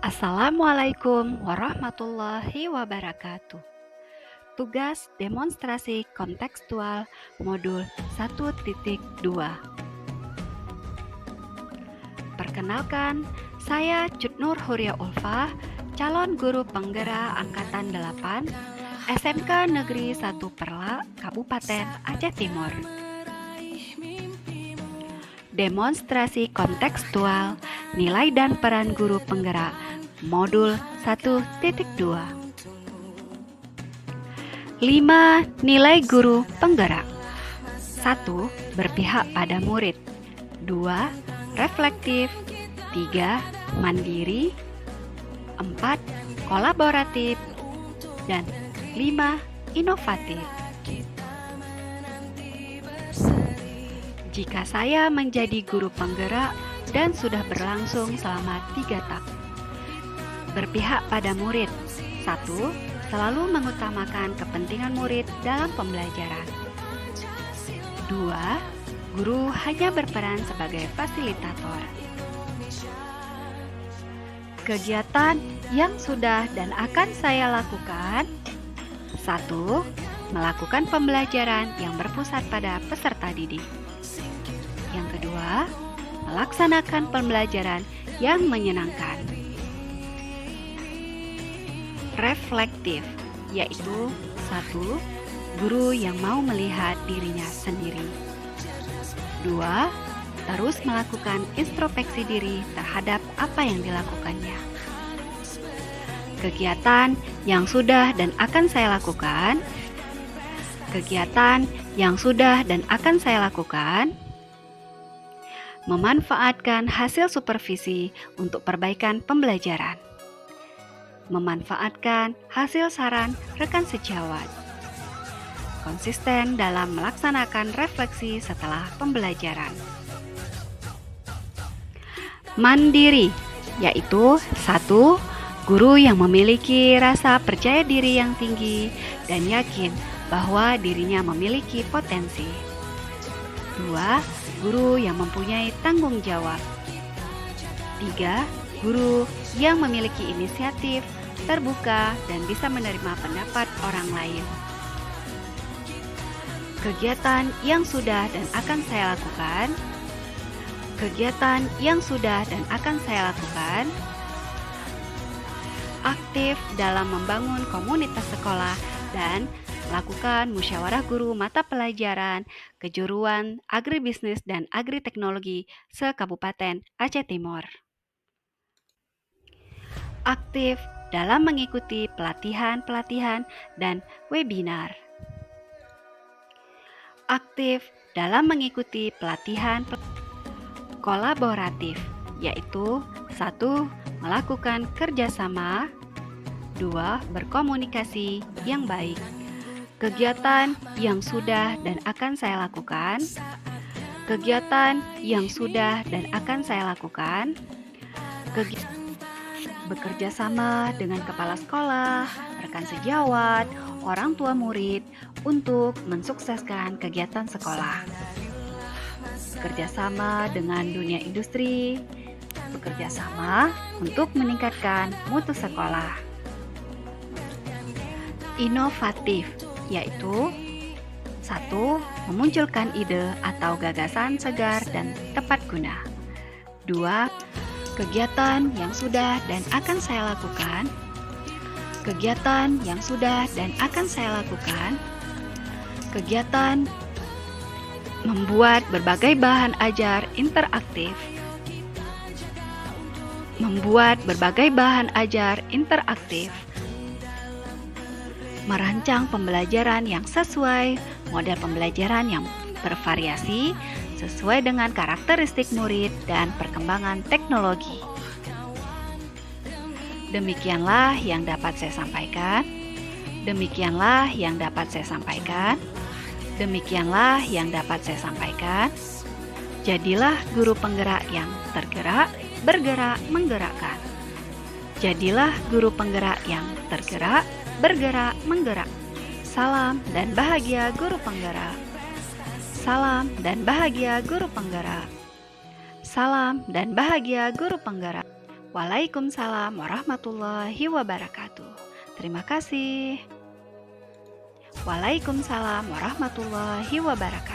Assalamualaikum warahmatullahi wabarakatuh. Tugas demonstrasi kontekstual modul 1.2. Perkenalkan, saya Cutnur Huria Ulfa, calon guru penggerak angkatan 8 SMK Negeri 1 Perla, Kabupaten Aceh Timur. Demonstrasi kontekstual nilai dan peran guru penggerak modul 1.2. 5 nilai guru penggerak. 1. Berpihak pada murid. 2. Reflektif. 3. Mandiri. 4. Kolaboratif. Dan 5. Inovatif. Jika saya menjadi guru penggerak dan sudah berlangsung selama 3 tahun. Berpihak pada murid. 1. Selalu mengutamakan kepentingan murid dalam pembelajaran. 2. Guru hanya berperan sebagai fasilitator. Kegiatan yang sudah dan akan saya lakukan. 1. Melakukan pembelajaran yang berpusat pada peserta didik. Yang kedua, melaksanakan pembelajaran yang menyenangkan. Reflektif, yaitu 1. Guru yang mau melihat dirinya sendiri. 2. Terus melakukan introspeksi diri terhadap apa yang dilakukannya. Kegiatan yang sudah dan akan saya lakukan. Kegiatan yang sudah dan akan saya lakukan. Memanfaatkan hasil supervisi untuk perbaikan pembelajaran. Memanfaatkan hasil saran rekan sejawat. Konsisten dalam melaksanakan refleksi setelah pembelajaran. Mandiri, yaitu 1. Guru yang memiliki rasa percaya diri yang tinggi dan yakin bahwa dirinya memiliki potensi. 2. Guru yang mempunyai tanggung jawab. 3. Guru yang memiliki inisiatif, terbuka, dan bisa menerima pendapat orang lain. Kegiatan yang sudah dan akan saya lakukan. Kegiatan yang sudah dan akan saya lakukan. Aktif dalam membangun komunitas sekolah dan melakukan musyawarah guru mata pelajaran kejuruan agribisnis dan agriteknologi se-Kabupaten Aceh Timur. Aktif dalam mengikuti pelatihan-pelatihan dan webinar. Aktif dalam mengikuti pelatihan kolaboratif, yaitu 1. Melakukan kerjasama. 2. Berkomunikasi yang baik. Kegiatan yang sudah dan akan saya lakukan. Kegiatan yang sudah dan akan saya lakukan. Bekerja sama dengan kepala sekolah, rekan sejawat, orang tua murid untuk mensukseskan kegiatan sekolah. Bekerja sama dengan dunia industri. Bekerja sama untuk meningkatkan mutu sekolah. Inovatif, yaitu 1. Memunculkan ide atau gagasan segar dan tepat guna. 2. Kegiatan yang sudah dan akan saya lakukan. Kegiatan yang sudah dan akan saya lakukan. Kegiatan membuat berbagai bahan ajar interaktif. Membuat berbagai bahan ajar interaktif. Merancang pembelajaran yang sesuai, model pembelajaran yang bervariasi, sesuai dengan karakteristik murid dan perkembangan teknologi. Demikianlah yang dapat saya sampaikan. Demikianlah yang dapat saya sampaikan. Demikianlah yang dapat saya sampaikan. Jadilah guru penggerak yang tergerak, bergerak, menggerakkan. Jadilah guru penggerak yang tergerak, bergerak, menggerak. Salam dan bahagia guru penggerak. Salam dan bahagia guru penggerak. Salam dan bahagia guru penggerak. Waalaikumsalam warahmatullahi wabarakatuh. Terima kasih. Waalaikumsalam warahmatullahi wabarakatuh.